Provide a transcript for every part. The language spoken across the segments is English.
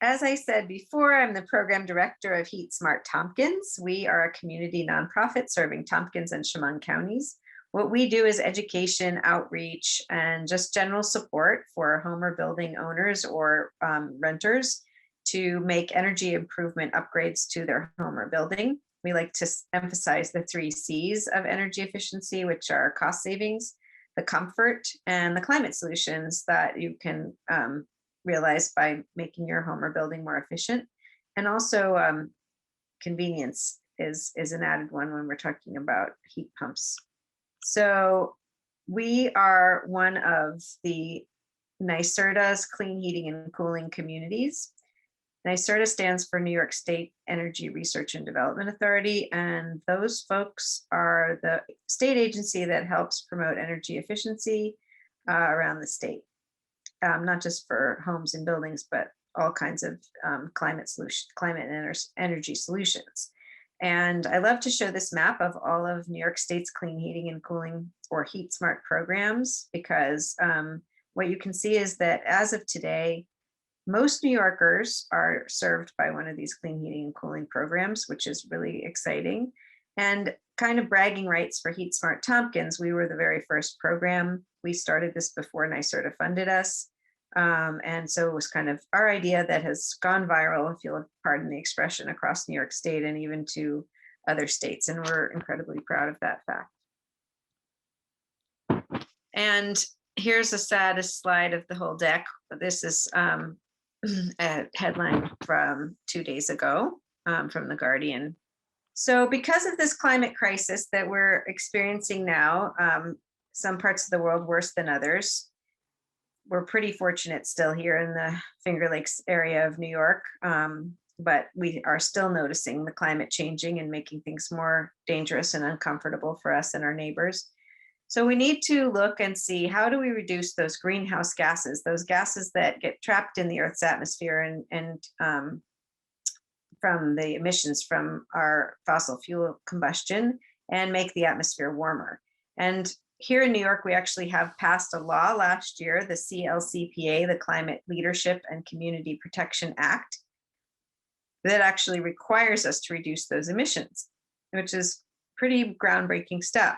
as I said before, I'm the program director of Heat Smart Tompkins. We are a community nonprofit serving Tompkins and Chemung counties. What we do is education, outreach, and just general support for home or building owners or renters to make energy improvement upgrades to their home or building. We like to emphasize the 3 C's of energy efficiency, which are cost savings, the comfort, and the climate solutions that you can realize by making your home or building more efficient. And also convenience is an added one when we're talking about heat pumps. So we are one of the NYSERDA's clean heating and cooling communities. NYSERDA stands for New York State Energy Research and Development Authority, and those folks are the state agency that helps promote energy efficiency around the state, not just for homes and buildings, but all kinds of climate and energy solutions. And I love to show this map of all of New York State's clean heating and cooling or heat smart programs, because what you can see is that as of today, most New Yorkers are served by one of these clean heating and cooling programs, which is really exciting. And kind of bragging rights for Heat Smart Tompkins, we were the very first program. We started this before NYSERDA funded us. And so it was kind of our idea that has gone viral, if you'll pardon the expression, across New York State and even to other states. And we're incredibly proud of that fact. And here's the saddest slide of the whole deck. This is a headline from 2 days ago from The Guardian. So because of this climate crisis that we're experiencing now, some parts of the world worse than others, we're pretty fortunate still here in the Finger Lakes area of New York, but we are still noticing the climate changing and making things more dangerous and uncomfortable for us and our neighbors. So we need to look and see, how do we reduce those greenhouse gases, those gases that get trapped in the Earth's atmosphere and from the emissions from our fossil fuel combustion, and make the atmosphere warmer. And here in New York, we actually have passed a law last year, the CLCPA, the Climate Leadership and Community Protection Act, that actually requires us to reduce those emissions, which is pretty groundbreaking stuff.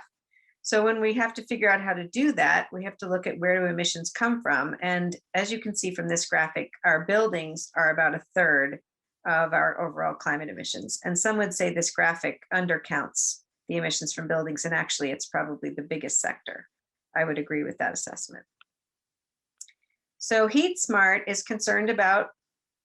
So when we have to figure out how to do that, we have to look at where do emissions come from. And as you can see from this graphic, our buildings are about 1/3 of our overall climate emissions. And some would say this graphic undercounts the emissions from buildings, and actually it's probably the biggest sector. I would agree with that assessment. So Heat Smart is concerned about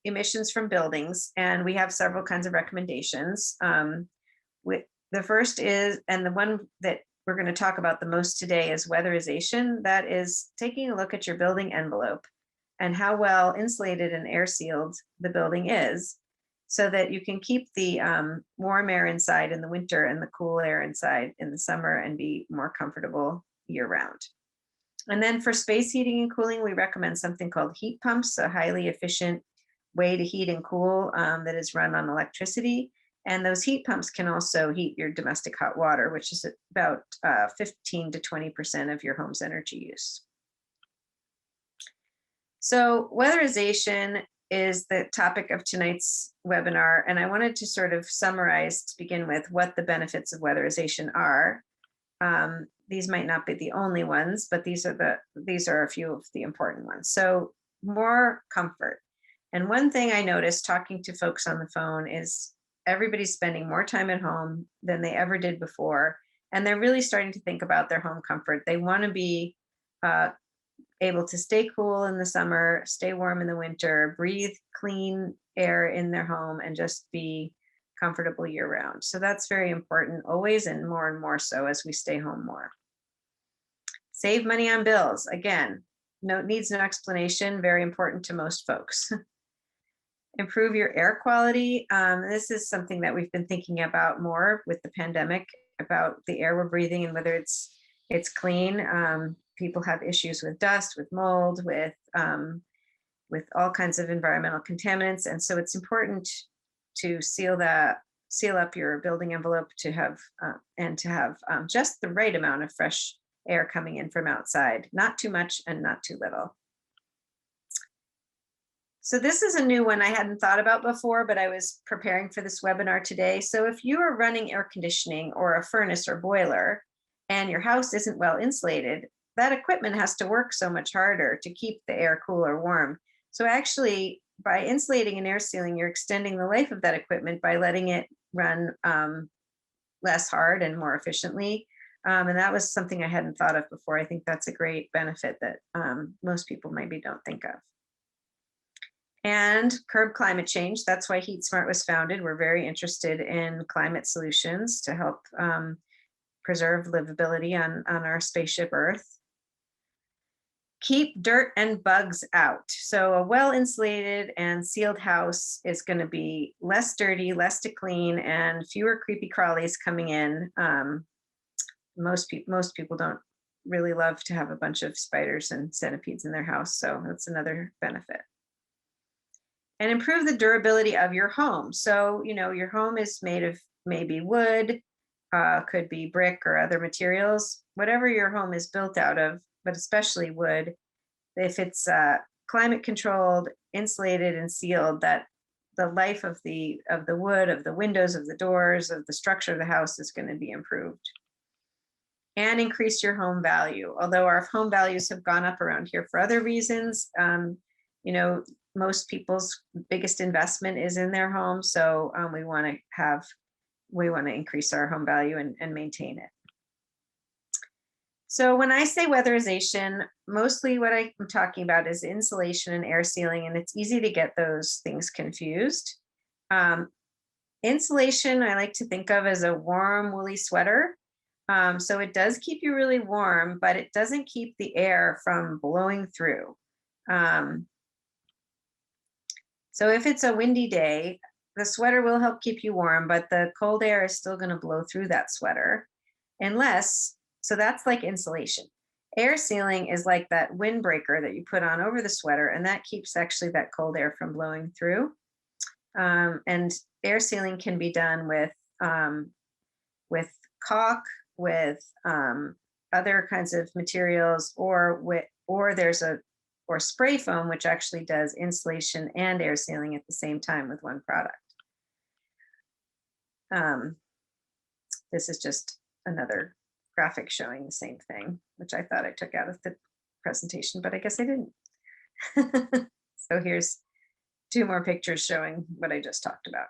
emissions from buildings, and we have several kinds of recommendations. The first is, and the one that we're going to talk about the most today, is weatherization. That is taking a look at your building envelope and how well insulated and air sealed the building is, so that you can keep the warm air inside in the winter and the cool air inside in the summer and be more comfortable year round. And then for space heating and cooling, we recommend something called heat pumps, a highly efficient way to heat and cool that is run on electricity. And those heat pumps can also heat your domestic hot water, which is about 15 to 20% of your home's energy use. So weatherization is the topic of tonight's webinar, and I wanted to sort of summarize to begin with what the benefits of weatherization are. These might not be the only ones, but these are a few of the important ones. So more comfort. And one thing I noticed talking to folks on the phone is everybody's spending more time at home than they ever did before, and they're really starting to think about their home comfort. They want to be able to stay cool in the summer, stay warm in the winter, breathe clean air in their home, and just be comfortable year round. So that's very important always, and more so as we stay home more. Save money on bills. Again, needs no explanation, very important to most folks. Improve your air quality. This is something that we've been thinking about more with the pandemic, about the air we're breathing and whether it's clean. People have issues with dust, with mold, with all kinds of environmental contaminants, and so it's important to seal up your building envelope to have just the right amount of fresh air coming in from outside, not too much and not too little. So this is a new one I hadn't thought about before, but I was preparing for this webinar today. So if you are running air conditioning or a furnace or boiler and your house isn't well insulated, that equipment has to work so much harder to keep the air cool or warm. So actually, by insulating and air sealing, you're extending the life of that equipment by letting it run less hard and more efficiently. And that was something I hadn't thought of before. I think that's a great benefit that most people maybe don't think of. And curb climate change. That's why HeatSmart was founded. We're very interested in climate solutions to help preserve livability on our spaceship Earth. Keep dirt and bugs out. So a well-insulated and sealed house is going to be less dirty, less to clean, and fewer creepy crawlies coming in. Most people don't really love to have a bunch of spiders and centipedes in their house, so that's another benefit. And improve the durability of your home. So, your home is made of maybe wood, could be brick or other materials, whatever your home is built out of, but especially wood. If it's climate controlled, insulated, and sealed, that the life of the wood, of the windows, of the doors, of the structure of the house is going to be improved. And increase your home value. Although our home values have gone up around here for other reasons, most people's biggest investment is in their home. So we want to increase our home value and maintain it. So when I say weatherization, mostly what I'm talking about is insulation and air sealing, and it's easy to get those things confused. Insulation, I like to think of as a warm, woolly sweater. So it does keep you really warm, but it doesn't keep the air from blowing through. So if it's a windy day, the sweater will help keep you warm, but the cold air is still going to blow through that sweater. So that's like insulation. Air sealing is like that windbreaker that you put on over the sweater, and that keeps actually that cold air from blowing through. And air sealing can be done with caulk, with other kinds of materials, or spray foam, which actually does insulation and air sealing at the same time with one product. This is just another graphic showing the same thing, which I thought I took out of the presentation, but I guess I didn't. So here's two more pictures showing what I just talked about.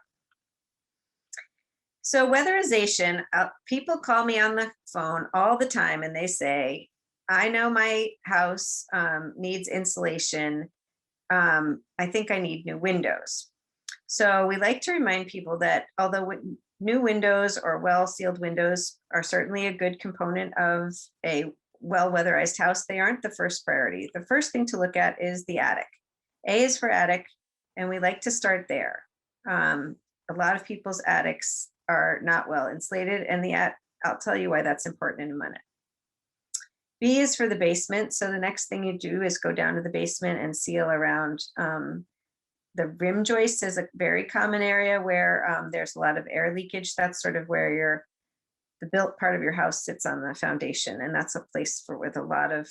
So weatherization, people call me on the phone all the time and they say, I know my house needs insulation. I think I need new windows. So we like to remind people that although new windows or well-sealed windows are certainly a good component of a well-weatherized house, they aren't the first priority. The first thing to look at is the attic. A is for attic, and we like to start there. A lot of people's attics are not well insulated, and I'll tell you why that's important in a minute. B is for the basement. So the next thing you do is go down to the basement and seal around. The rim joist is a very common area where there's a lot of air leakage. That's sort of where the built part of your house sits on the foundation, and that's a place with a lot of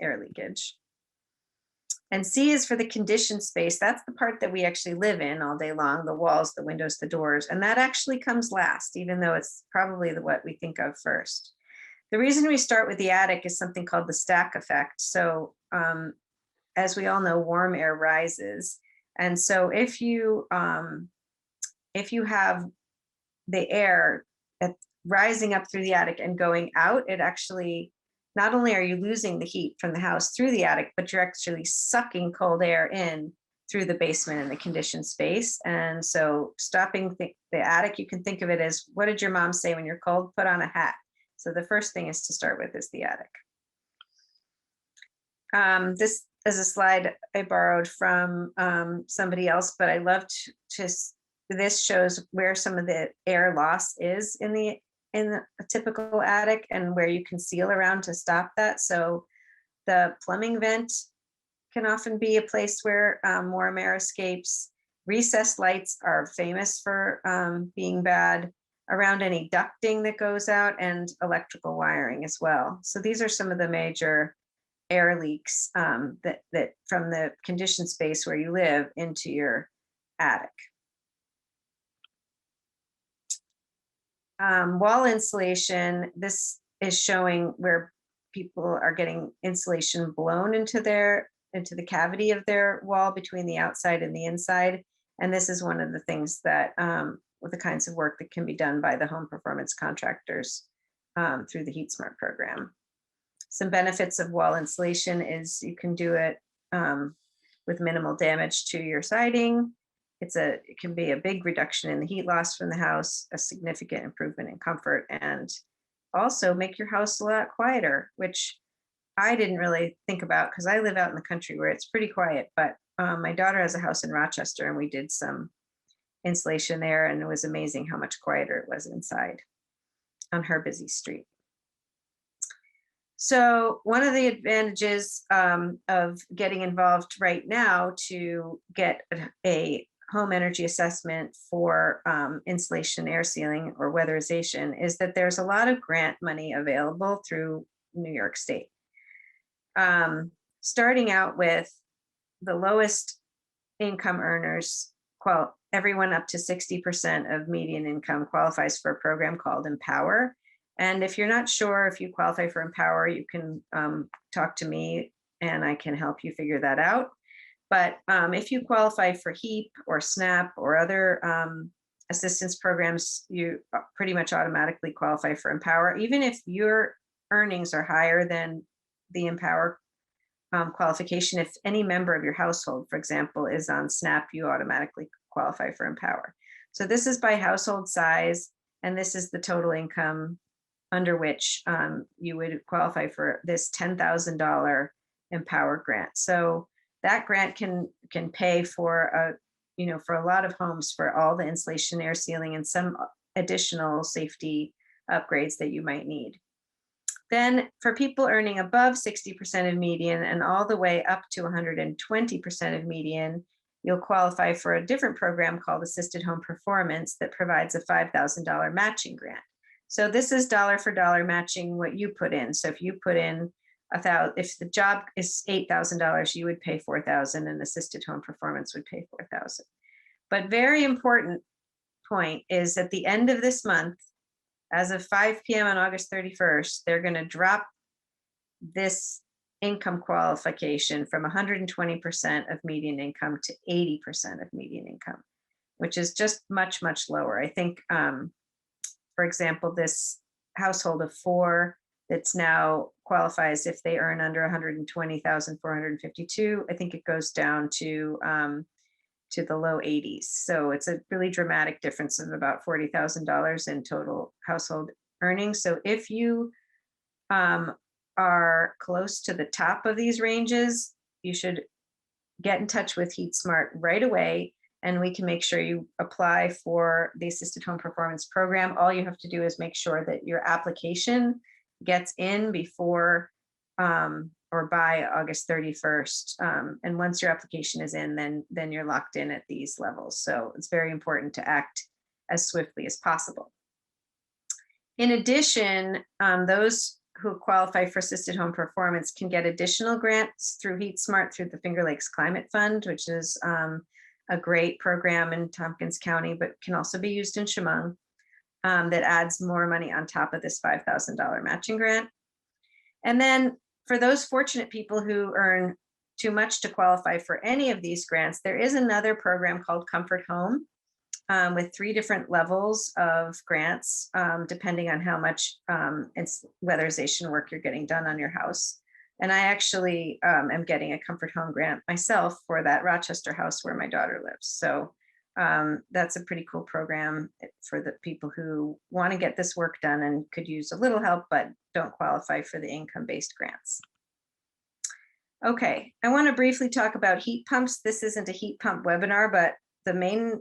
air leakage. And C is for the conditioned space. That's the part that we actually live in all day long, the walls, the windows, the doors, and that actually comes last, even though it's probably what we think of first. The reason we start with the attic is something called the stack effect. So as we all know, warm air rises. And so if you have the air rising up through the attic and going out, it actually, not only are you losing the heat from the house through the attic, but you're actually sucking cold air in through the basement and the conditioned space. And so stopping the attic, you can think of it as, what did your mom say when you're cold? Put on a hat. So the first thing is to start with is the attic. This is a slide I borrowed from somebody else, but I loved this shows where some of the air loss is in a typical attic and where you can seal around to stop that. So the plumbing vent can often be a place where warm air escapes. Recessed lights are famous for being bad, around any ducting that goes out, and electrical wiring as well. So these are some of the major air leaks that from the conditioned space where you live into your attic. Wall insulation, this is showing where people are getting insulation blown into the cavity of their wall between the outside and the inside. And this is one of the things that with the kinds of work that can be done by the home performance contractors through the Heat Smart program. Some benefits of wall insulation is you can do it with minimal damage to your siding. It can be a big reduction in the heat loss from the house, a significant improvement in comfort, and also make your house a lot quieter, which I didn't really think about because I live out in the country where it's pretty quiet. But my daughter has a house in Rochester, and we did some insulation there, and it was amazing how much quieter it was inside on her busy street. So one of the advantages of getting involved right now to get a home energy assessment for insulation, air sealing, or weatherization is that there's a lot of grant money available through New York State. Starting out with the lowest income earners, everyone up to 60% of median income qualifies for a program called Empower. And if you're not sure if you qualify for Empower, you can talk to me and I can help you figure that out. But if you qualify for HEAP or SNAP or other assistance programs, you pretty much automatically qualify for Empower, even if your earnings are higher than the Empower qualification. If any member of your household, for example, is on SNAP, you automatically qualify for Empower. So this is by household size, and this is the total income under which you would qualify for this $10,000 Empower grant. So that grant can pay for for a lot of homes for all the insulation, air sealing, and some additional safety upgrades that you might need. Then for people earning above 60% of median and all the way up to 120% of median, you'll qualify for a different program called Assisted Home Performance that provides a $5,000 matching grant. So this is dollar for dollar matching what you put in. So if you put in if the job is $8,000, you would pay $4,000, and Assisted Home Performance would pay $4,000. But very important point is at the end of this month, as of 5 p.m. on August 31st, they're going to drop this income qualification from 120% of median income to 80% of median income, which is just much, much lower. I think, for example, this household of 4 that's now qualifies if they earn under 120,452, I think it goes down to the low 80s. So it's a really dramatic difference of about $40,000 in total household earnings. So if you are close to the top of these ranges, you should get in touch with Heat Smart right away, and we can make sure you apply for the Assisted Home Performance program. All you have to do is make sure that your application gets in before or by August 31st. And once your application is in, then you're locked in at these levels. So it's very important to act as swiftly as possible. In addition, those who qualify for Assisted Home Performance can get additional grants through Heat Smart through the Finger Lakes Climate Fund, which is a great program in Tompkins County, but can also be used in Chemung. That adds more money on top of this $5,000 matching grant. And then for those fortunate people who earn too much to qualify for any of these grants, there is another program called Comfort Home with 3 different levels of grants, depending on how much weatherization work you're getting done on your house. And I actually am getting a Comfort Home grant myself for that Rochester house where my daughter lives. So that's a pretty cool program for the people who want to get this work done and could use a little help, but don't qualify for the income-based grants. Okay, I want to briefly talk about heat pumps. This isn't a heat pump webinar, but the main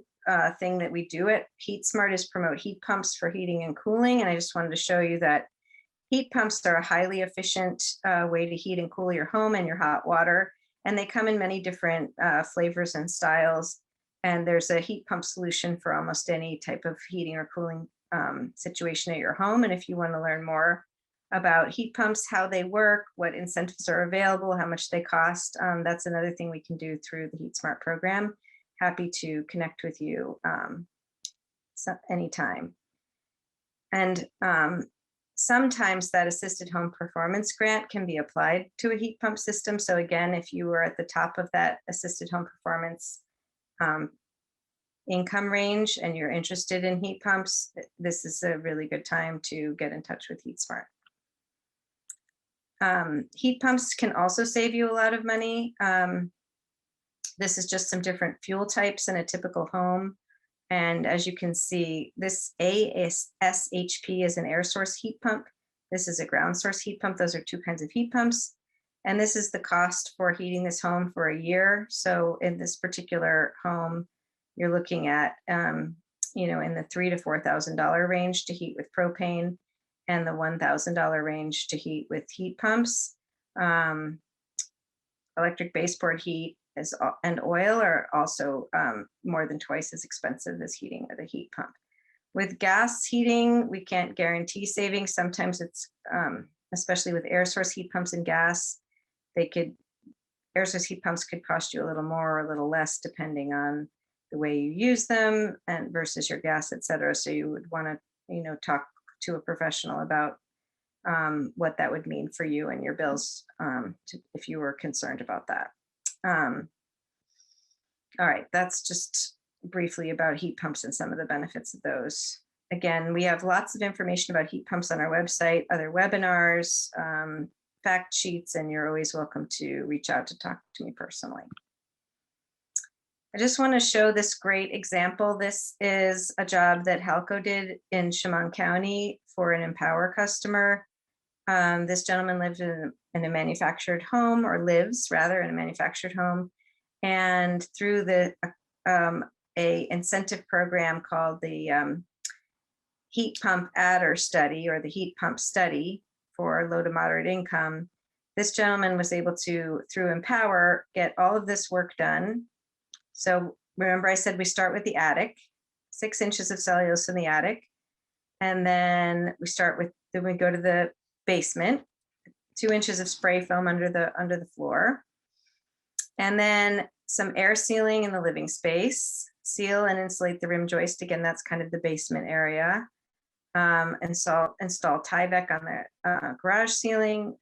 thing that we do at Heat Smart is promote heat pumps for heating and cooling. And I just wanted to show you that heat pumps are a highly efficient way to heat and cool your home and your hot water. And they come in many different flavors and styles. And there's a heat pump solution for almost any type of heating or cooling situation at your home. And if you want to learn more about heat pumps, how they work, what incentives are available, how much they cost. That's another thing we can do through the Heat Smart program. Happy to connect with you anytime. And sometimes that assisted home performance grant can be applied to a heat pump system. So again, if you were at the top of that assisted home performance income range and you're interested in heat pumps, this is a really good time to get in touch with Heat Smart. Heat pumps can also save you a lot of money. This is just some different fuel types in a typical home. And as you can see, this ASHP is an air source heat pump. This is a ground source heat pump. Those are two kinds of heat pumps. And this is the cost for heating this home for a year. So in this particular home, you're looking at, in the $3,000 to $4,000 range to heat with propane, and the $1,000 range to heat with heat pumps. Electric baseboard heat and oil are also more than twice as expensive as heating with a heat pump. With gas heating, we can't guarantee savings. Sometimes it's, especially with air source heat pumps and gas, air source heat pumps could cost you a little more or a little less depending on the way you use them and versus your gas, et cetera. So you would want to, talk to a professional about what that would mean for you and your bills if you were concerned about that. All right, that's just briefly about heat pumps and some of the benefits of those. Again, we have lots of information about heat pumps on our website, other webinars, fact sheets, and you're always welcome to reach out to talk to me personally. I just want to show this great example. This is a job that Halco did in Chemung County for an Empower customer. This gentleman lived in a manufactured home, or lives rather in a manufactured home. And through a incentive program called the Heat Pump Adder Study, or the Heat Pump Study for low to moderate income, this gentleman was able to, through Empower, get all of this work done. So remember I said we start with the attic, 6 inches of cellulose in the attic. And then we go to the basement, 2 inches of spray foam under the floor. And then some air sealing in the living space, seal and insulate the rim joist. Again, that's kind of the basement area. Install Tyvek on the garage ceiling,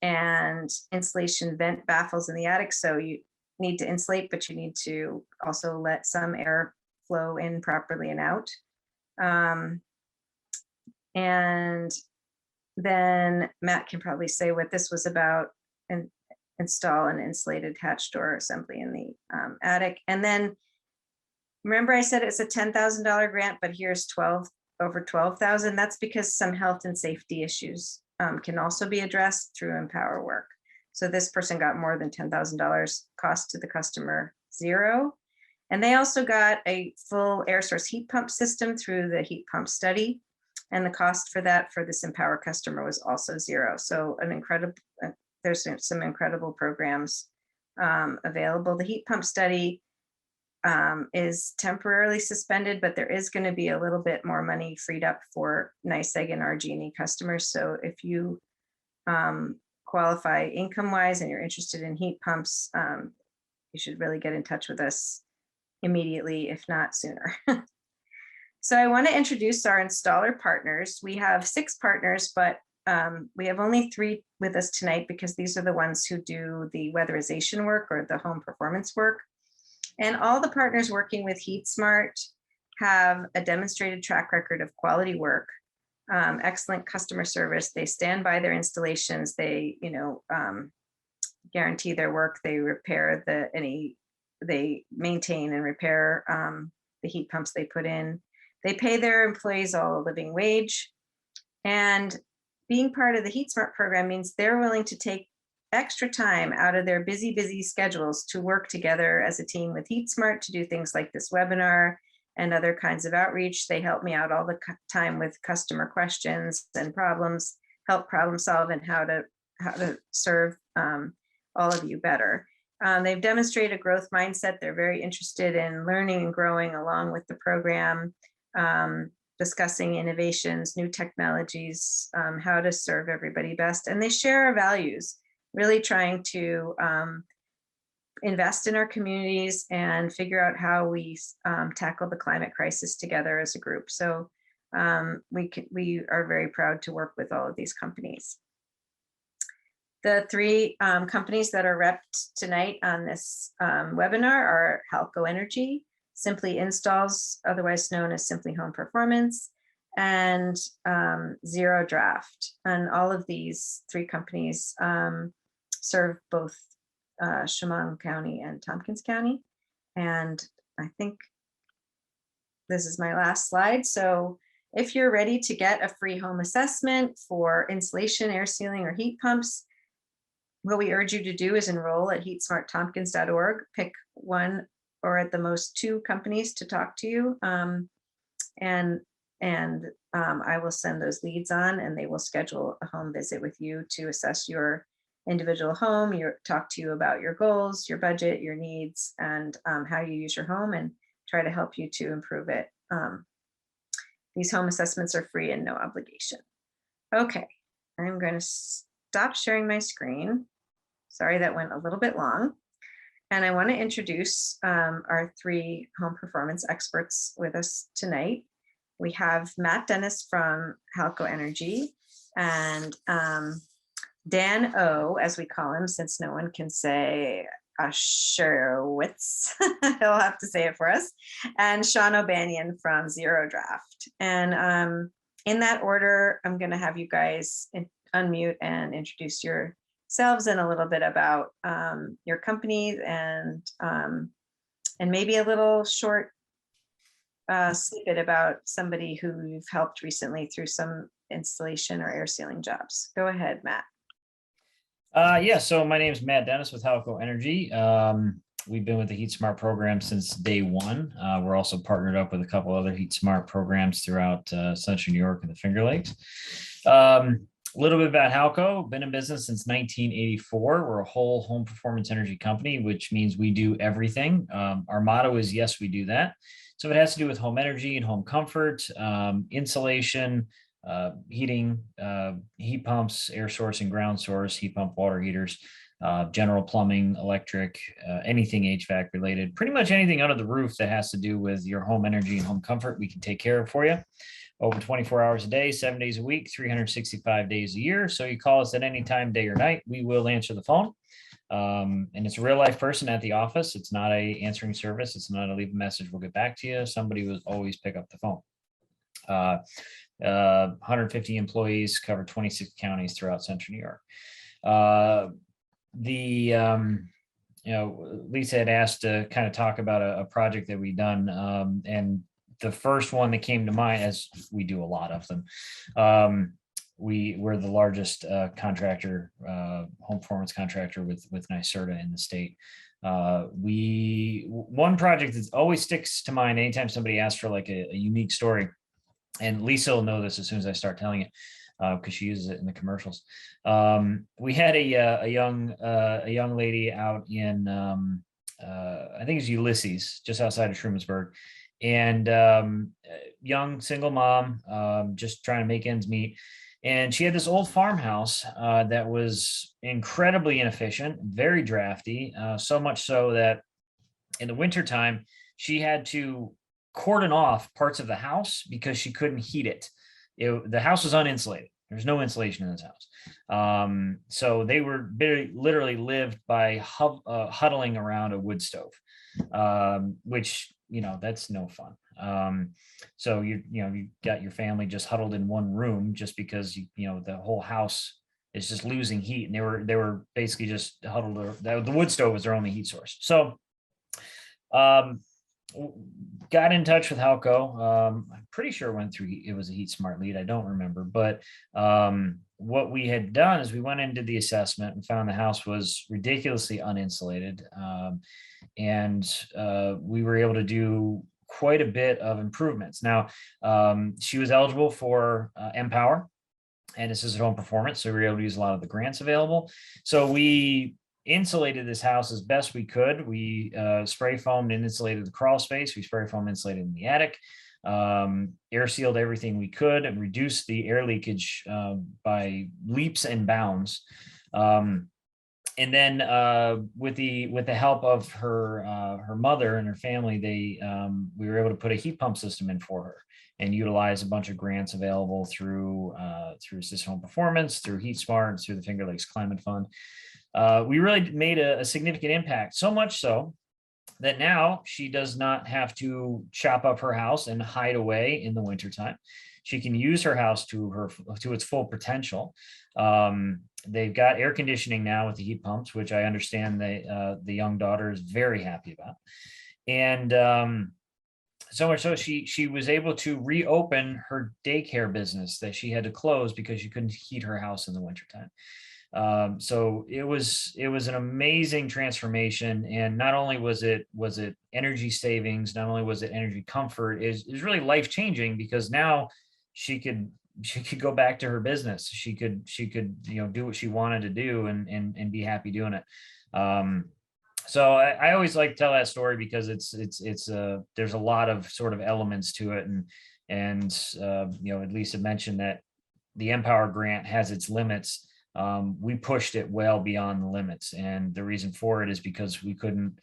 and insulation vent baffles in the attic. So you need to insulate, but you need to also let some air flow in properly and out. And then Matt can probably say what this was about, and install an insulated hatch door assembly in the attic. And then remember I said it's a $10,000 grant, but here's over 12,000. That's because some health and safety issues can also be addressed through Empower work. So this person got more than $10,000, cost to the customer $0. And they also got a full air source heat pump system through the heat pump study. And the cost for that for this Empower customer was also $0. So there's some incredible programs available. The heat pump study is temporarily suspended, but there is going to be a little bit more money freed up for NYSEG and RG&E customers. So if you qualify income-wise and you're interested in heat pumps, you should really get in touch with us immediately, if not sooner. So I want to introduce our installer partners. We have 6 partners, but we have only 3 with us tonight because these are the ones who do the weatherization work or the home performance work. And all the partners working with Heat Smart have a demonstrated track record of quality work, excellent customer service. They stand by their installations. They, guarantee their work. They repair they maintain and repair the heat pumps they put in. They pay their employees all a living wage. And being part of the Heat Smart program means they're willing to take extra time out of their busy schedules to work together as a team with Heat Smart to do things like this webinar and other kinds of outreach. They help me out all the time with customer questions and problems, help problem solve, and how to serve all of you better. They've demonstrated a growth mindset. They're very interested in learning and growing along with the program. discussing innovations, new technologies, how to serve everybody best. And they share our values, really trying to invest in our communities and figure out how we tackle the climate crisis together as a group. So we are very proud to work with all of these companies. The three companies that are repped tonight on this webinar are Halco Energy, Simply Installs, otherwise known as Simply Home Performance, and Zero Draft. And all of these three companies serve both Chemung County and Tompkins County. And I think this is my last slide. So if you're ready to get a free home assessment for insulation, air sealing, or heat pumps, what we urge you to do is enroll at heatsmarttompkins.org, pick one or at the most two companies to talk to you. And I will send those leads on, and they will schedule a home visit with you to assess your individual home, talk to you about your goals, your budget, your needs, and how you use your home, and try to help you to improve it. These home assessments are free and no obligation. Okay, I'm going to stop sharing my screen. Sorry, that went a little bit long. And I want to introduce our three home performance experts with us tonight. We have Matt Dennis from Halco Energy, and Dan O, as we call him, since no one can say Asherowitz, he'll have to say it for us, and Sean O'Banion from Zero Draft. And in that order, I'm going to have you guys unmute and introduce yourselves and a little bit about your companies, and maybe a little short snippet about somebody who you've helped recently through some installation or air sealing jobs. Go ahead, Matt. Yeah, so my name is Matt Dennis with Halco Energy. We've been with the Heat Smart program since day one. We're also partnered up with a couple other Heat Smart programs throughout Central New York and the Finger Lakes. A little bit about Halco. Been in business since 1984. We're a whole home performance energy company, which means we do everything. Our motto is, yes, we do that. So it has to do with home energy and home comfort, insulation, heating, heat pumps, air source and ground source, heat pump water heaters, general plumbing, electric, anything HVAC related, pretty much anything under the roof that has to do with your home energy and home comfort, we can take care of for you. Over 24 hours a day, 7 days a week, 365 days a year. So you call us at any time, day or night, we will answer the phone. And it's a real life person at the office. It's not a answering service. It's not a leave a message, we'll get back to you. Somebody will always pick up the phone. 150 employees, cover 26 counties throughout Central New York. Lisa had asked to kind of talk about a project that we've done. And the first one that came to mind, as we do a lot of them, we're the largest contractor, home performance contractor with NYSERDA in the state. One project that always sticks to mind anytime somebody asks for like a unique story, and Lisa will know this as soon as I start telling it, because she uses it in the commercials. We had a young lady out in I think it's Ulysses, just outside of Shrewsbury, and young single mom, just trying to make ends meet. And she had this old farmhouse that was incredibly inefficient, very drafty, so much so that in the wintertime, she had to cordon off parts of the house because she couldn't heat it. The house was uninsulated. There's no insulation in this house. So they were literally lived by huddling around a wood stove, which, that's no fun. So you got your family just huddled in one room just because the whole house is just losing heat, and they were basically just huddled. The wood stove was their only heat source. So got in touch with Halco. I'm pretty sure it was a Heat Smart lead. I don't remember, but what we had done is we went and did the assessment and found the house was ridiculously uninsulated, and we were able to do quite a bit of improvements. Now, she was eligible for Empower and Assisted Home Performance, so we were able to use a lot of the grants available. So we insulated this house as best we could. We spray foamed and insulated the crawl space. We spray foam insulated in the attic. air sealed everything we could and reduced the air leakage by leaps and bounds. And then with the help of her mother and her family, we were able to put a heat pump system in for her and utilize a bunch of grants available through System Home Performance, through Heat Smart, through the Finger Lakes Climate Fund. We really made a significant impact, so much so that now she does not have to chop up her house and hide away in the wintertime. She can use her house to its full potential. They've got air conditioning now with the heat pumps, which I understand the young daughter is very happy about. And so much so she was able to reopen her daycare business that she had to close because she couldn't heat her house in the wintertime. So it was an amazing transformation, and not only was it energy savings, not only was it energy comfort, is really life changing, because now she could go back to her business. She could do what she wanted to do and be happy doing it. So I always like to tell that story because there's a lot of sort of elements to it, and at least it mentioned that the Empower grant has its limits. We pushed it well beyond the limits, and the reason for it is because we couldn't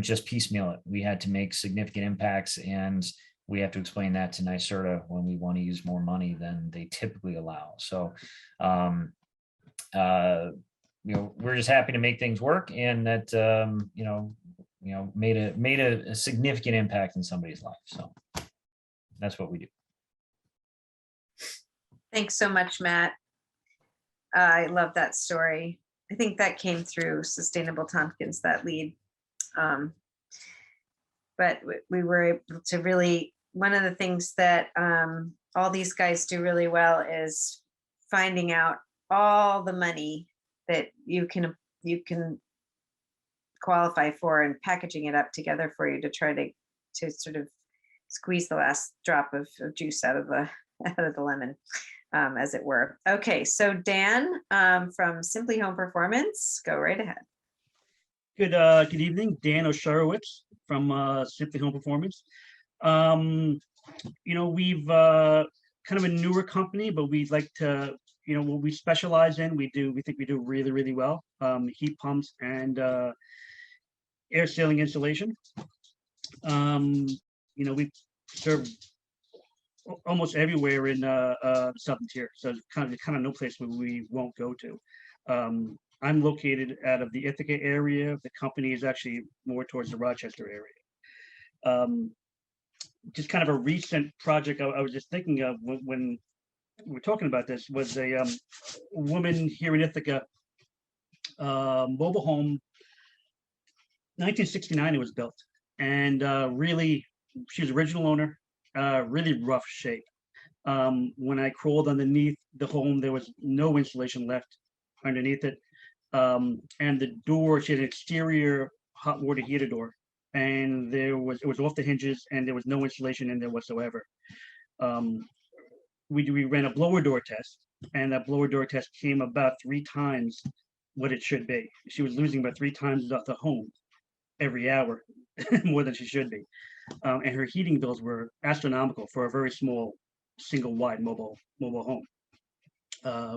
just piecemeal it. We had to make significant impacts, and we have to explain that to NYSERDA when we want to use more money than they typically allow. So we're just happy to make things work, and that made a significant impact in somebody's life. So that's what we do. Thanks so much, Matt. I love that story. I think that came through Sustainable Tompkins, that lead. But we were able to really, one of the things that all these guys do really well is finding out all the money that you can qualify for and packaging it up together for you to try to sort of squeeze the last drop of juice out of the lemon. As it were. Okay, so Dan from Simply Home Performance, go right ahead. Good evening, Dan Osharowitz from Simply Home Performance. We've kind of a newer company, but we'd like to, what we specialize in, we think we do really, really well. Heat pumps and air sealing insulation. We serve almost everywhere in the southern tier, so kind of no place where we won't go to. I'm located out of the Ithaca area. The company is actually more towards the Rochester area. Just kind of a recent project I was just thinking of when we were talking about this was a woman here in Ithaca, mobile home, 1969 it was built, and really she was original owner. Really rough shape. When I crawled underneath the home, there was no insulation left underneath it. And the door, she had an exterior hot water heater door, and it was off the hinges, and there was no insulation in there whatsoever. We ran a blower door test, and that blower door test came about 3 times what it should be. She was losing about 3 times off the home every hour, more than she should be. And her heating bills were astronomical for a very small single wide mobile home.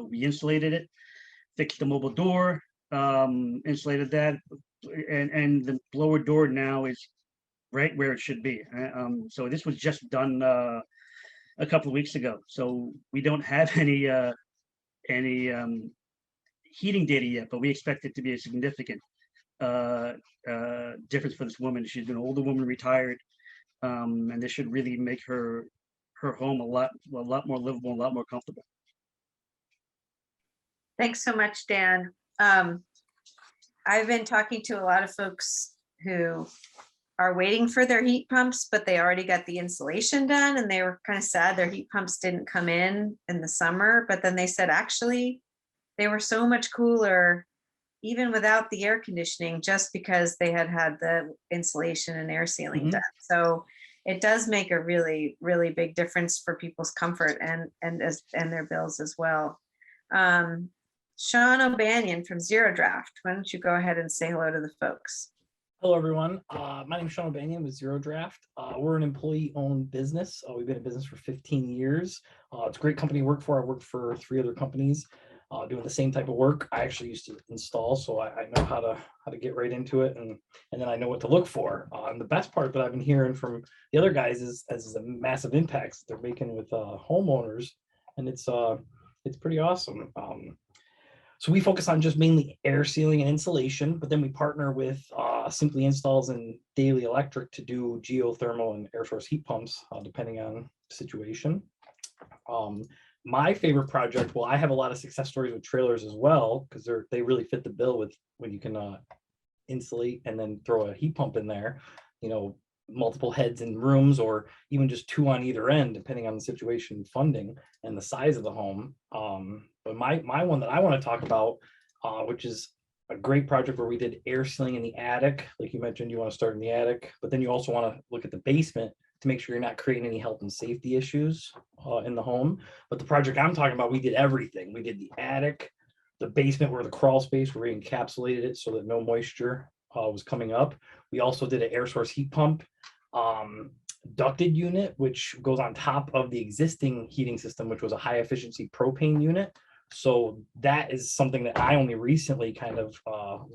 We insulated it, fixed the mobile door, insulated that, and the blower door now is right where it should be. So this was just done a couple of weeks ago. So we don't have any heating data yet, but we expect it to be a significant difference for this woman. She's an older woman, retired. And this should really make her home a lot more livable, a lot more comfortable. Thanks so much, Dan. I've been talking to a lot of folks who are waiting for their heat pumps, but they already got the insulation done, and they were kind of sad their heat pumps didn't come in the summer. But then they said actually they were so much cooler even without the air conditioning, just because they had the insulation and air sealing done. So it does make a really, really big difference for people's comfort and their bills as well. Sean O'Banion from Zero Draft, why don't you go ahead and say hello to the folks? Hello, everyone. My name is Sean O'Banion with Zero Draft. We're an employee-owned business. We've been in business for 15 years. It's a great company to work for. I worked for 3 other companies doing the same type of work. I actually used to install, so I know how to get right into it, and then I know what to look for. And the best part that I've been hearing from the other guys is the massive impacts that they're making with homeowners, and it's pretty awesome. So we focus on just mainly air sealing and insulation, but then we partner with Simply Installs and Daily Electric to do geothermal and air source heat pumps, depending on the situation. My favorite project, well, I have a lot of success stories with trailers as well, because they really fit the bill with when you can insulate and then throw a heat pump in there, multiple heads in rooms, or even just 2 on either end, depending on the situation, funding, and the size of the home. But my one that I want to talk about, which is a great project where we did air sealing in the attic. Like you mentioned, you want to start in the attic, but then you also want to look at the basement to make sure you're not creating any health and safety issues in the home. But the project I'm talking about, we did everything. We did the attic, the basement, where the crawl space, where we encapsulated it so that no moisture was coming up. We also did an air source heat pump ducted unit, which goes on top of the existing heating system, which was a high efficiency propane unit. So that is something that I only recently kind of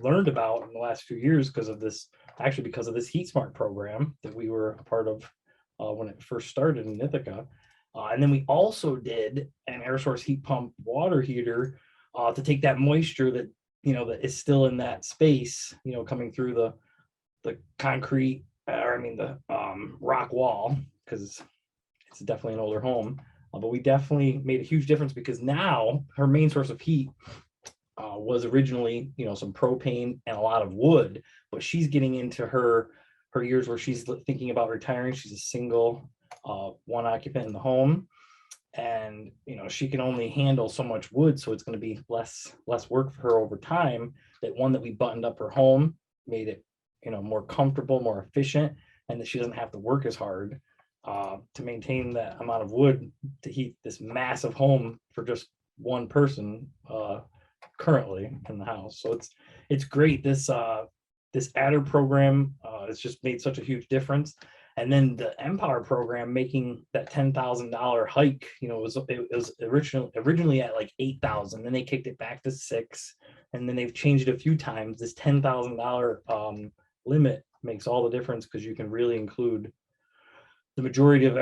learned about in the last few years because of this Heat Smart program that we were a part of when it first started in Ithaca. And then we also did an air source heat pump water heater to take that moisture that that is still in that space, coming through the concrete, the rock wall, because it's definitely an older home. But we definitely made a huge difference, because now her main source of heat was originally, some propane and a lot of wood, but she's getting into her years where she's thinking about retiring. She's a single one occupant in the home, and she can only handle so much wood, so it's going to be less work for her over time. That one that we buttoned up her home made it more comfortable, more efficient, and that she doesn't have to work as hard to maintain that amount of wood to heat this massive home for just one person currently in the house. So it's great. This adder program has just made such a huge difference. And then the Empower program, making that $10,000 hike, it was originally at like 8,000, then they kicked it back to 6, and then they've changed it a few times. This $10,000 limit makes all the difference, because you can really include the majority of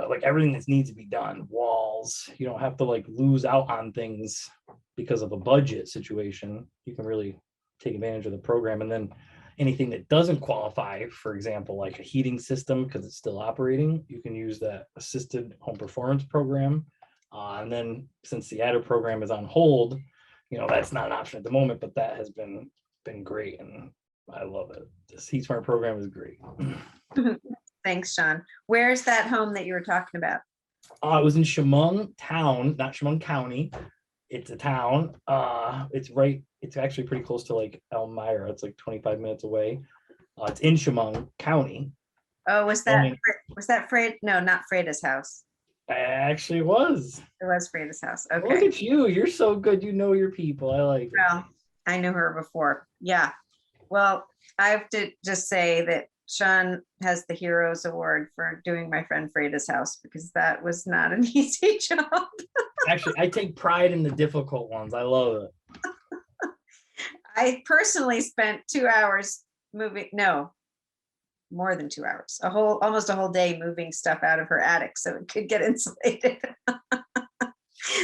like everything that needs to be done. Walls, you don't have to like lose out on things because of a budget situation. You can really take advantage of the program. And then anything that doesn't qualify, for example, like a heating system, because it's still operating, you can use that assisted home performance program. And then since the adder program is on hold, that's not an option at the moment, but that has been great, and I love it. This Heat Smart program is great. Thanks, Sean. Where's that home that you were talking about? It was in Chemung town, not Chemung County. It's a town. It's actually pretty close to like Elmira. It's like 25 minutes away. It's in Chemung County. Oh, was that Fred? No, not Freda's house. Actually, it was. It was Freda's house. Okay. Look at you. You're so good. You know your people. I like it. Well, I knew her before. Yeah. Well, I have to just say that Sean has the Heroes Award for doing my friend Freda's house, because that was not an easy job. Actually, I take pride in the difficult ones. I love it. I personally spent 2 hours moving, no, more than 2 hours, almost a whole day moving stuff out of her attic so it could get insulated.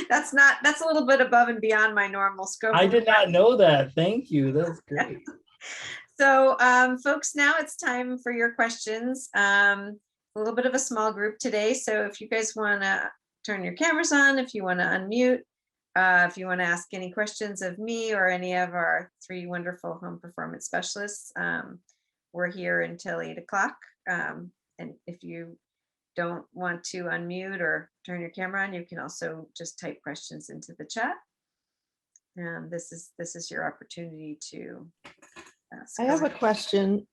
That's a little bit above and beyond my normal scope. I did not know that. Thank you. That's great. So folks, now it's time for your questions. A little bit of a small group today. So if you guys want to turn your cameras on, if you want to unmute, if you want to ask any questions of me or any of our 3 wonderful home performance specialists, we're here until 8 o'clock. And if you don't want to unmute or turn your camera on, you can also just type questions into the chat. This is your opportunity to ask. I have a question.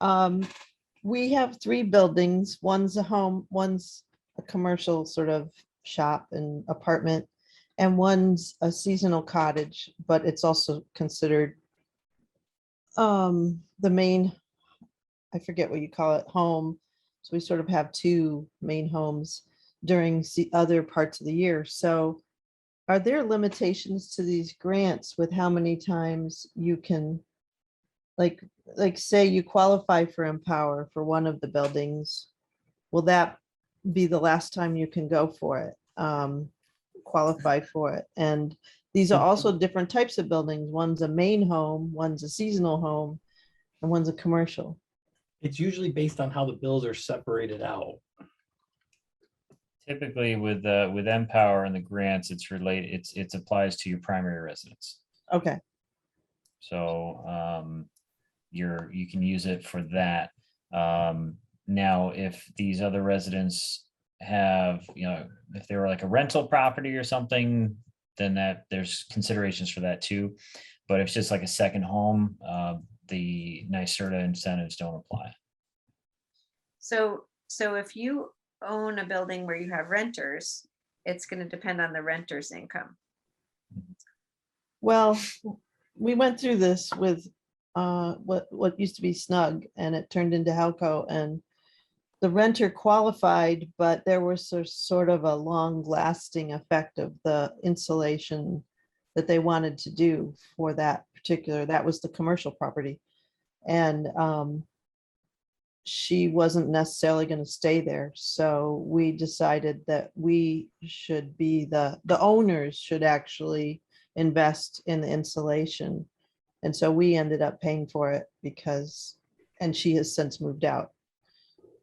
We have 3 buildings. One's a home, one's a commercial sort of shop and apartment, and one's a seasonal cottage, but it's also considered the main I forget what you call it, home. So we sort of have two main homes during other parts of the year. So are there limitations to these grants with how many times you can, like, say you qualify for Empower for one of the buildings? Will that be the last time you can go for it? Qualify for it? And these are also different types of buildings. One's a main home, one's a seasonal home, and one's a commercial. It's usually based on how the bills are separated out. Typically with Empower and the grants, it's related, it applies to your primary residence. Okay, So you can use it for that. Now, if these other residents have, if they were like a rental property or something, then there's considerations for that too. But if it's just like a second home, the NYSERDA incentives don't apply. So if you own a building where you have renters, it's going to depend on the renter's income. well, we went through this with what used to be Snug, and it turned into Halco, and the renter qualified, but there was sort of a long lasting effect of the insulation that they wanted to do for that was the commercial property. And she wasn't necessarily going to stay there. So we decided that we should be the owners should actually invest in the insulation. And so we ended up paying for it and she has since moved out.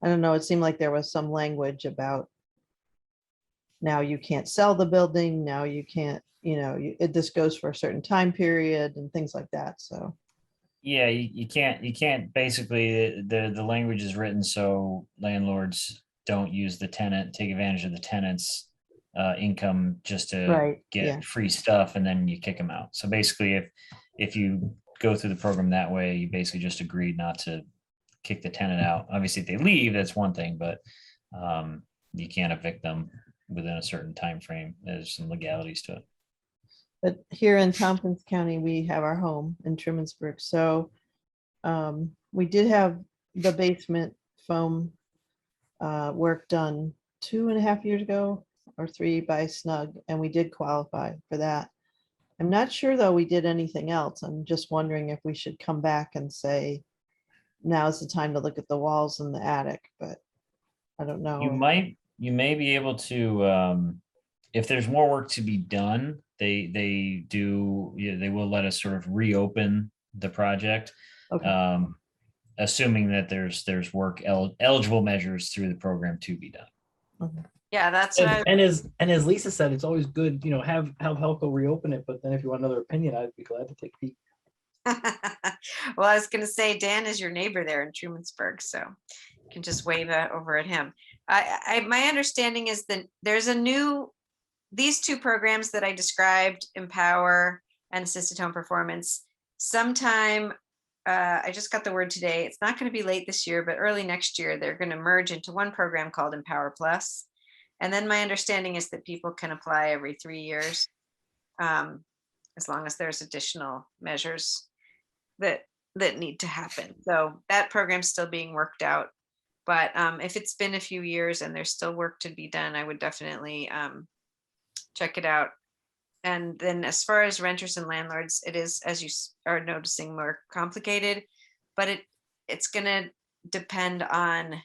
I don't know, it seemed like there was some language about now you can't sell the building, now you can't, this goes for a certain time period and things like that. So yeah, you can't basically, the language is written so landlords don't use the tenant, take advantage of the tenant's income just to get free stuff, and then you kick them out. So basically, if you go through the program that way, you basically just agreed not to kick the tenant out. Obviously, if they leave, that's one thing, but you can't evict them within a certain time frame. There's some legalities to it. But here in Tompkins County, we have our home in Trumansburg. So we did have the basement foam work done 2.5 years ago or 3 by Snug, and we did qualify for that. I'm not sure though we did anything else. I'm just wondering if we should come back and say, now's the time to look at the walls in the attic, but I don't know. You may be able to, if there's more work to be done, they will let us sort of reopen the project. Okay. Assuming that there's work eligible measures through the program to be done. Okay. Yeah, that's and as Lisa said, it's always good, have Helco reopen it. But then if you want another opinion, I'd be glad to take a peek. well, I was going to say, Dan is your neighbor there in Trumansburg, so you can just wave over at him. My understanding is that there's these two programs that I described, Empower and Assisted Home Performance, sometime, I just got the word today, it's not going to be late this year, but early next year, they're going to merge into one program called Empower Plus. And then my understanding is that people can apply every 3 years, as long as there's additional measures that need to happen. So that program's still being worked out. But if it's been a few years and there's still work to be done, I would definitely check it out. And then as far as renters and landlords, it is, as you are noticing, more complicated, but it's going to depend on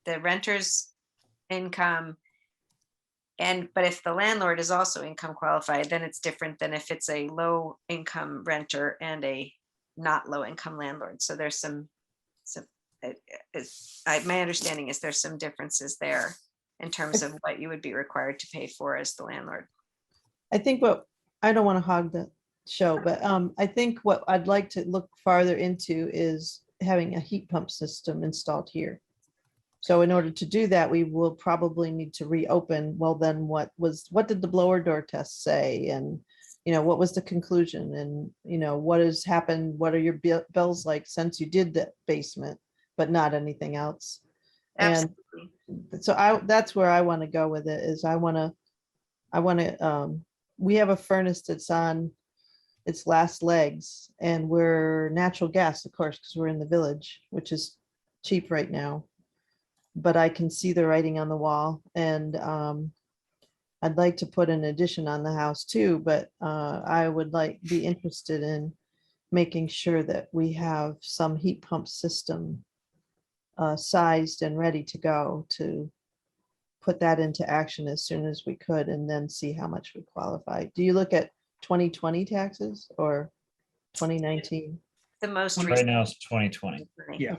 the renter's income. But if the landlord is also income qualified, then it's different than if it's a low income renter and a not low income landlord. So there's my understanding is there's some differences there in terms of what you would be required to pay for as the landlord. I think I don't want to hog the show, but I think what I'd like to look farther into is having a heat pump system installed here. So in order to do that, we will probably need to reopen. Well, then what did the blower door test say? And, what was the conclusion? And, what has happened? What are your bills like since you did the basement, but not anything else? Absolutely. And so that's where I want to go with it is we have a furnace that's on its last legs, and we're natural gas, of course, because we're in the village, which is cheap right now. But I can see the writing on the wall, and I'd like to put an addition on the house too, but I would be interested in making sure that we have some heat pump system sized and ready to go to put that into action as soon as we could, and then see how much we qualify. Do you look at 2020 taxes or 2019? The most Right recent. now it's 2020. Yeah.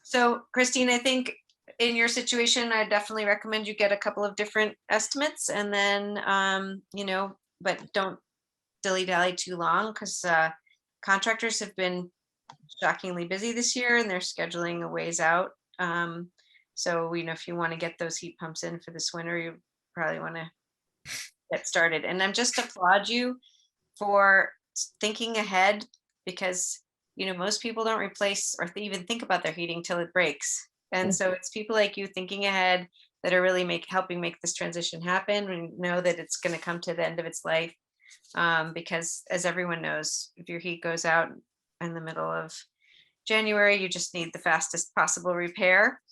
So Christine, I think in your situation, I definitely recommend you get a couple of different estimates, and then, but don't dilly-dally too long, because contractors have been shockingly busy this year and they're scheduling a ways out. So, if you want to get those heat pumps in for this winter, you probably want to get started. And I'm just applaud you for thinking ahead, because most people don't replace or even think about their heating till it breaks. And so it's people like you thinking ahead that are really helping make this transition happen. We know that it's going to come to the end of its life, because as everyone knows, if your heat goes out in the middle of January, you just need the fastest possible repair.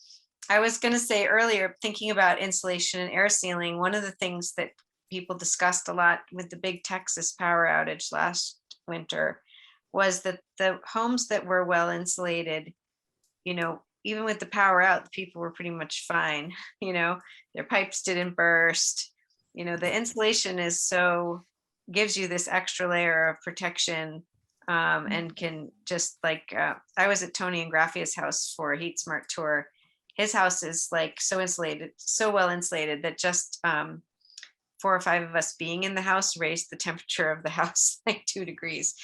I was going to say earlier, thinking about insulation and air sealing, one of the things that people discussed a lot with the big Texas power outage last winter was that the homes that were well insulated, even with the power out, the people were pretty much fine. Their pipes didn't burst. The insulation gives you this extra layer of protection, and can just I was at Tony and Graffia's house for a Heat Smart tour. His house is so insulated, so well insulated that just 4 or 5 of us being in the house raised the temperature of the house 2 degrees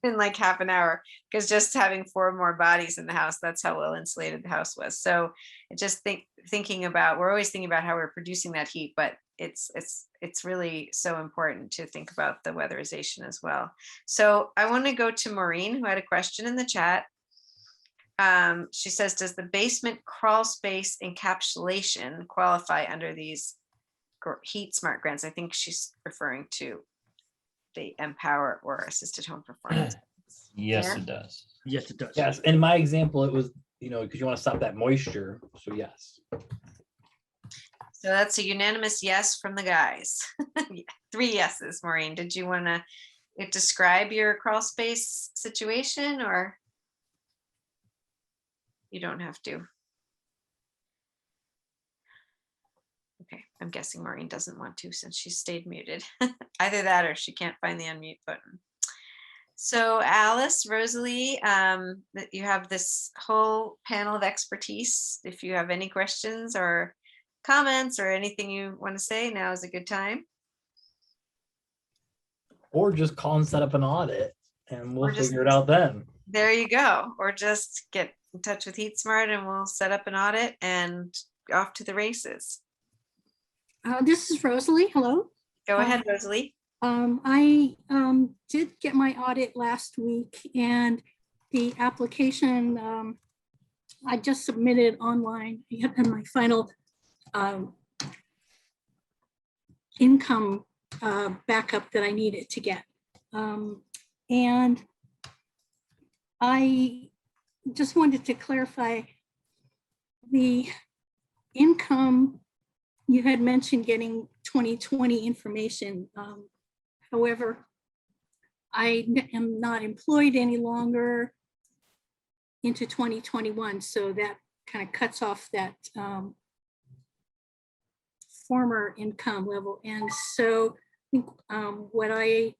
in half an hour, because just having 4 more bodies in the house, that's how well insulated the house was. So just thinking about, we're always thinking about how we're producing that heat, but it's really so important to think about the weatherization as well. So I want to go to Maureen, who had a question in the chat. She says, does the basement crawl space encapsulation qualify under these Heat Smart grants? I think she's referring to the Empower or Assisted Home Performance. Yes, Yeah. it does. Yes, it does. Yes, in my example, it was, because you want to stop that moisture. So yes. So that's a unanimous yes from the guys. 3 yeses. Maureen, did you want to describe your crawl space situation, or you don't have to? Okay, I'm guessing Maureen doesn't want to, since she stayed muted. Either that or she can't find the unmute button. So Alice, Rosalie, you have this whole panel of expertise. If you have any questions or comments or anything you want to say, now is a good time. Or just call and set up an audit, and we'll just- figure it out then. There you go. Or just get in touch with Heat Smart and we'll set up an audit and off to the races. This is Rosalie. Hello. Go ahead, Rosalie. I did get my audit last week, and the application I just submitted online, and my final income backup that I needed to get. And I just wanted to clarify the income. You had mentioned getting 2020 information. However, I am not employed any longer into 2021, so that kind of cuts off that former income level. And so I think what I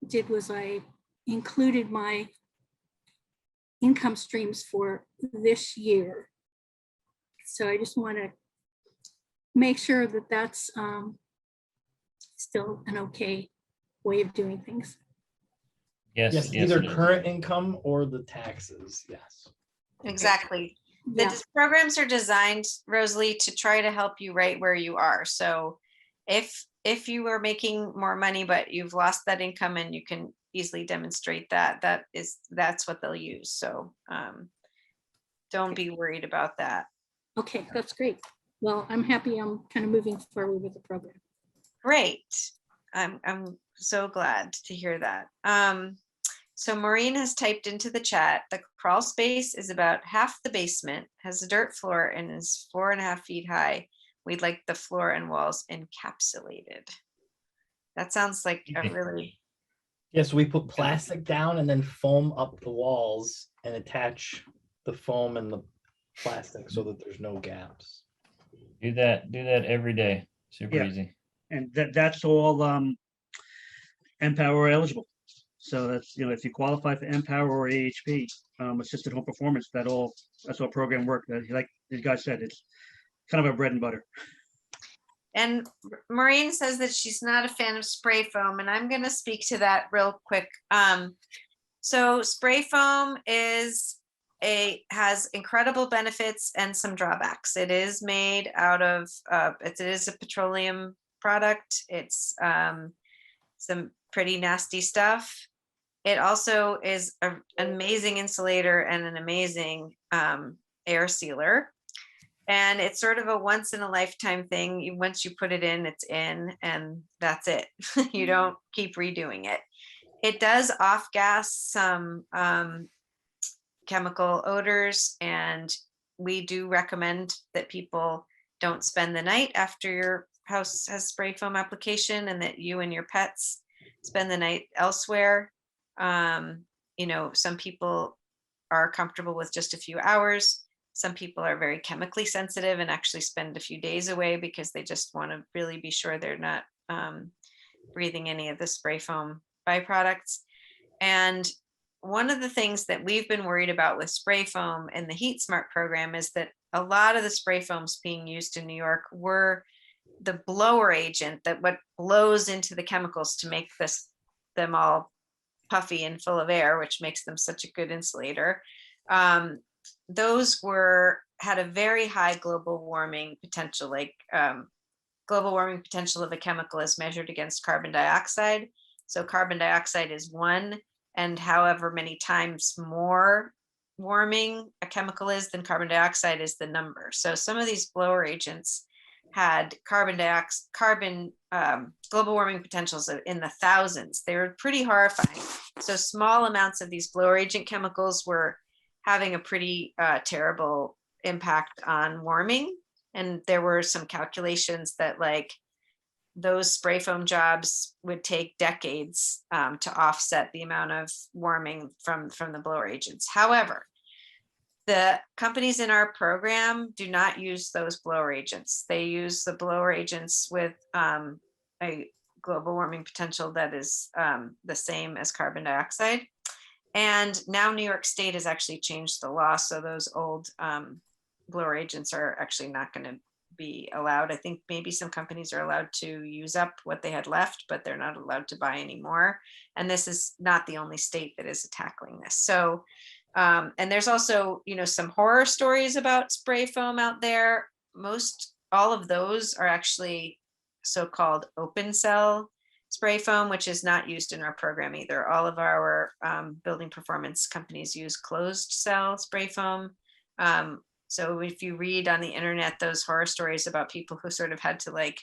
did was I included my income streams for this year. So I just want to make sure that that's still an okay way of doing things. Yes, Yes, yes, either it is. current income or the taxes. Yes. Exactly. Yeah. The programs are designed, Rosalie, to try to help you right where you are. So if you are making more money, but you've lost that income and you can easily demonstrate that, that's what they'll use. So don't be worried about that. Okay, that's great. Well, I'm happy I'm kind of moving forward with the program. Great. I'm so glad to hear that. So Maureen has typed into the chat, the crawl space is about half the basement, has a dirt floor and is 4.5 feet high. We'd like the floor and walls encapsulated. That sounds like a really, Yes, we put plastic down and then foam up the walls and attach the foam and the plastic so that there's no gaps. Do that every day. Super Yeah. easy. And that's all Empower eligible. So that's, if you qualify for Empower or AHP, assisted home performance, that's all program work that, like the guy said, it's kind of our bread and butter. and Maureen says that she's not a fan of spray foam, and I'm going to speak to that real quick. So spray foam has incredible benefits and some drawbacks. It is made out of it is a petroleum product. It's some pretty nasty stuff. It also is an amazing insulator and an amazing air sealer. And it's sort of a once in a lifetime thing. Once you put it in, it's in, and that's it. You don't keep redoing it. It does off gas some chemical odors, and we do recommend that people don't spend the night after your house has spray foam application, and that you and your pets spend the night elsewhere. Some people are comfortable with just a few hours. Some people are very chemically sensitive and actually spend a few days away because they just want to really be sure they're not breathing any of the spray foam byproducts. And one of the things that we've been worried about with spray foam in the Heat Smart program is that a lot of the spray foams being used in New York were the blower agent, that what blows into the chemicals to make them all puffy and full of air, which makes them such a good insulator. Those had a very high global warming potential, like global warming potential of a chemical is measured against carbon dioxide. So carbon dioxide is 1, and however many times more warming a chemical is than carbon dioxide is the number. So some of these blower agents had global warming potentials in the thousands. They were pretty horrifying. So small amounts of these blower agent chemicals were having a pretty terrible impact on warming. And there were some calculations that like those spray foam jobs would take decades to offset the amount of warming from the blower agents. However, the companies in our program do not use those blower agents. They use the blower agents with a global warming potential that is the same as carbon dioxide. And now New York State has actually changed the law. So those old blower agents are actually not going to be allowed. I think maybe some companies are allowed to use up what they had left, but they're not allowed to buy anymore. And this is not the only state that is tackling this. So, and there's also, some horror stories about spray foam out there. All of those are actually so-called open cell spray foam, which is not used in our program either. All of our building performance companies use closed cell spray foam. So if you read on the internet those horror stories about people who sort of had to like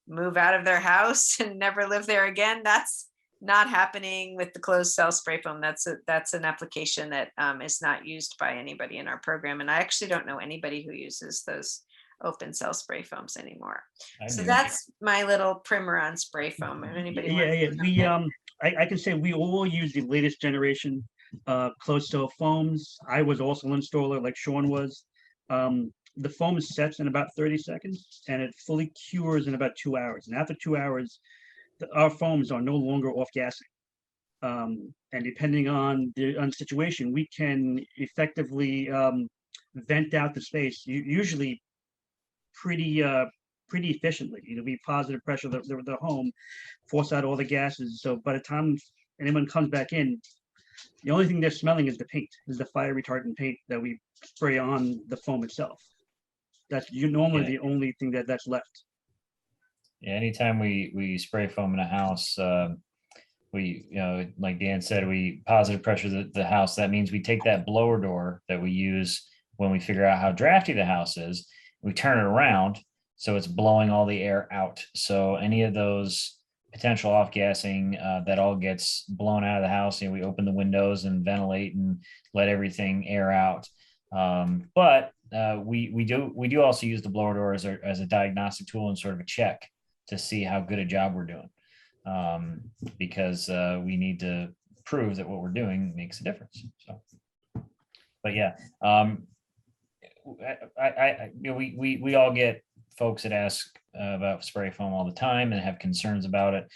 move out of their house and never live there again, that's not happening with the closed cell spray foam. That's an application that is not used by anybody in our program. And I actually don't know anybody who uses those open cell spray foams anymore. So that's my little primer on spray foam. If anybody I can say we all use the latest generation closed cell foams. I was also an installer like Sean was. The foam sets in about 30 seconds and it fully cures in about 2 hours. And after 2 hours, our foams are no longer off gassing. And depending on the situation, we can effectively vent out the space, usually pretty efficiently. We positive pressure the home, force out all the gases. So by the time anyone comes back in, the only thing they're smelling is the paint, is the fire retardant paint that we spray on the foam itself. That's normally the only thing that's left. Yeah, anytime we spray foam in a house, we, like Dan said, we positive pressure the house. That means we take that blower door that we use when we figure out how drafty the house is, we turn it around so it's blowing all the air out. So any of those potential off-gassing, that all gets blown out of the house. You know, we open the windows and ventilate and let everything air out. But we do also use the blower door as a diagnostic tool and sort of a check to see how good a job we're doing, because we need to prove that what we're doing makes a difference. So, but yeah, we all get folks that ask about spray foam all the time and have concerns about it.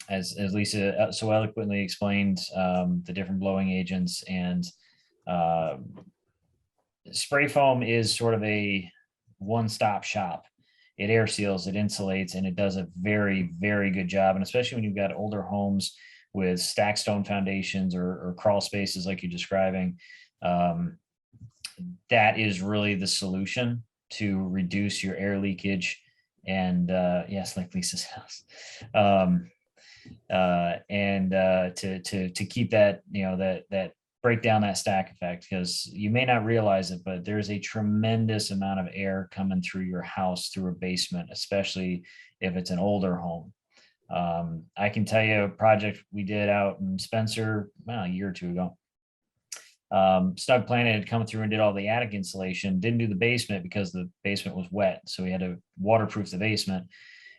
As Lisa so eloquently explained, the different blowing agents, and spray foam is sort of a one-stop shop. It air seals, it insulates, and it does a very, very good job. And especially when you've got older homes with stacked stone foundations or crawl spaces like you're describing, that is really the solution to reduce your air leakage. And yes, like Lisa's house, and to keep that, you know, that break down that stack effect, because you may not realize it, but there's a tremendous amount of air coming through your house through a basement, especially if it's an older home. I can tell you a project we did out in Spencer, well, a year or two ago. Snug Planet had come through and did all the attic insulation, didn't do the basement because the basement was wet. So we had to waterproof the basement.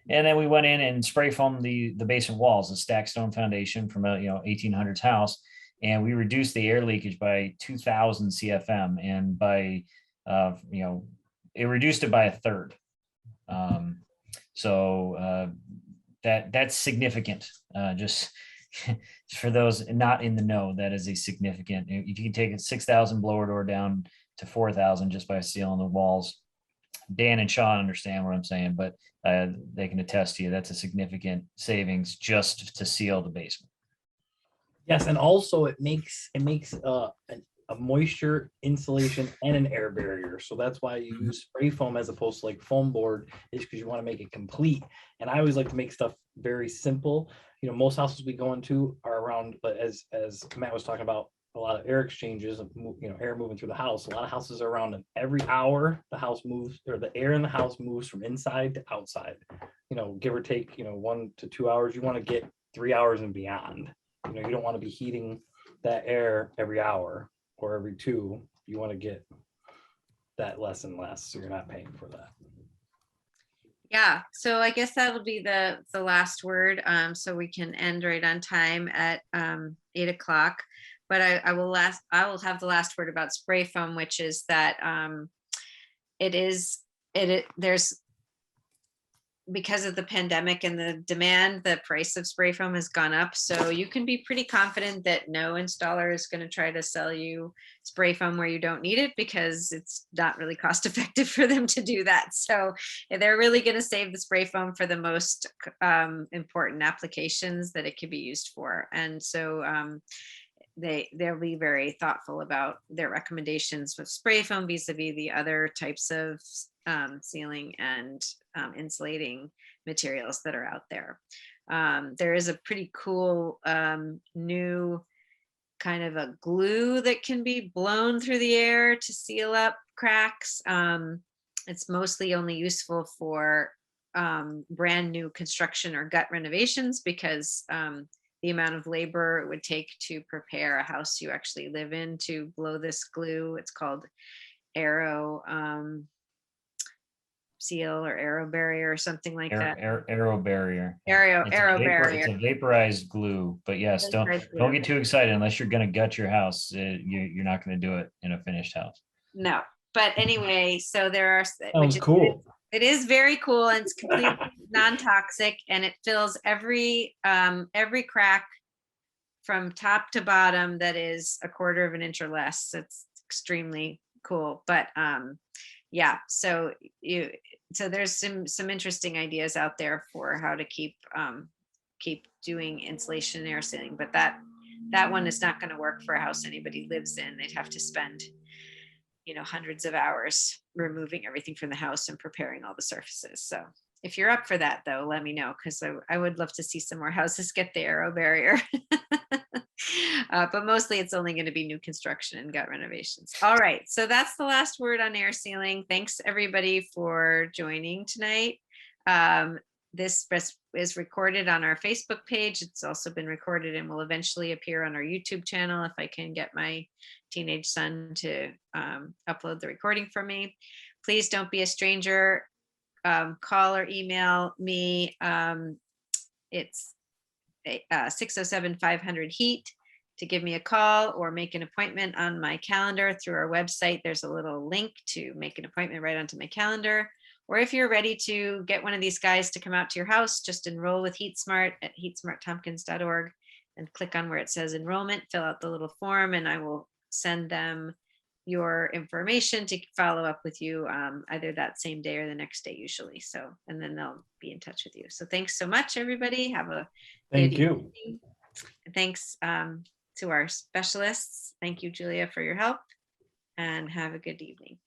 And then we went in and spray foamed the basement walls, a stacked stone foundation from a 1800s house. And we reduced the air leakage by 2000 CFM, and by, it reduced it by a third. That's significant. Just for those not in the know, that is a significant. If you can take a 6,000 blower door down to 4,000 just by sealing the walls, Dan and Sean understand what I'm saying, but they can attest to you that's a significant savings just to seal the basement. Yes, and also it makes a moisture insulation and an air barrier. So that's why you use spray foam as opposed to like foam board, is because you want to make it complete. And I always like to make stuff very simple. Most houses we go into are around, but as Matt was talking about, a lot of air exchanges of air moving through the house. A lot of houses are around, and every hour the house moves, or the air in the house moves from inside to outside. Give or take 1 to 2 hours. You want to get 3 hours and beyond. You don't want to be heating that air every hour or every 2. You want to get that less and less, so you're not paying for that. Yeah, so I guess that'll be the last word, so we can end right on time at 8 o'clock. But I will have the last word about spray foam, which is that there's, because of the pandemic and the demand, the price of spray foam has gone up. So you can be pretty confident that no installer is going to try to sell you spray foam where you don't need it, because it's not really cost effective for them to do that. So they're really going to save the spray foam for the most important applications that it can be used for. And so they'll be very thoughtful about their recommendations with spray foam vis-a-vis the other types of sealing and insulating materials that are out there. There is a pretty cool new kind of a glue that can be blown through the air to seal up cracks. It's mostly only useful for brand new construction or gut renovations, because the amount of labor it would take to prepare a house you actually live in to blow this glue. It's called aero seal or aero barrier or something like that. Aero barrier. Aero barrier. It's a vaporized glue, but yes, don't get too excited unless you're going to gut your house. You're not going to do it in a finished house. No, but anyway, so there are. Sounds cool. It is very cool, and it's completely non-toxic, and it fills every crack from top to bottom that is 1/4 of an inch or less. It's extremely cool. But yeah, so there's some interesting ideas out there for how to keep doing insulation and air sealing, but that one is not going to work for a house anybody lives in. They'd have to spend hundreds of hours removing everything from the house and preparing all the surfaces. So if you're up for that, though, let me know, because I would love to see some more houses get the aero barrier. But mostly it's only going to be new construction and gut renovations. All right, so that's the last word on air sealing. Thanks everybody for joining tonight. This is recorded on our Facebook page. It's also been recorded and will eventually appear on our YouTube channel if I can get my teenage son to upload the recording for me. Please don't be a stranger. Call or email me. It's 607-500-HEAT to give me a call or make an appointment on my calendar through our website. There's a little link to make an appointment right onto my calendar. Or if you're ready to get one of these guys to come out to your house, just enroll with HeatSmart at heatsmarttompkins.org and click on where it says enrollment, fill out the little form, and I will send them your information to follow up with you either that same day or the next day usually. So, and then they'll be in touch with you. So thanks so much, everybody. Have a Thank good you. evening. Thanks to our specialists. Thank you, Julia, for your help, and have a good evening.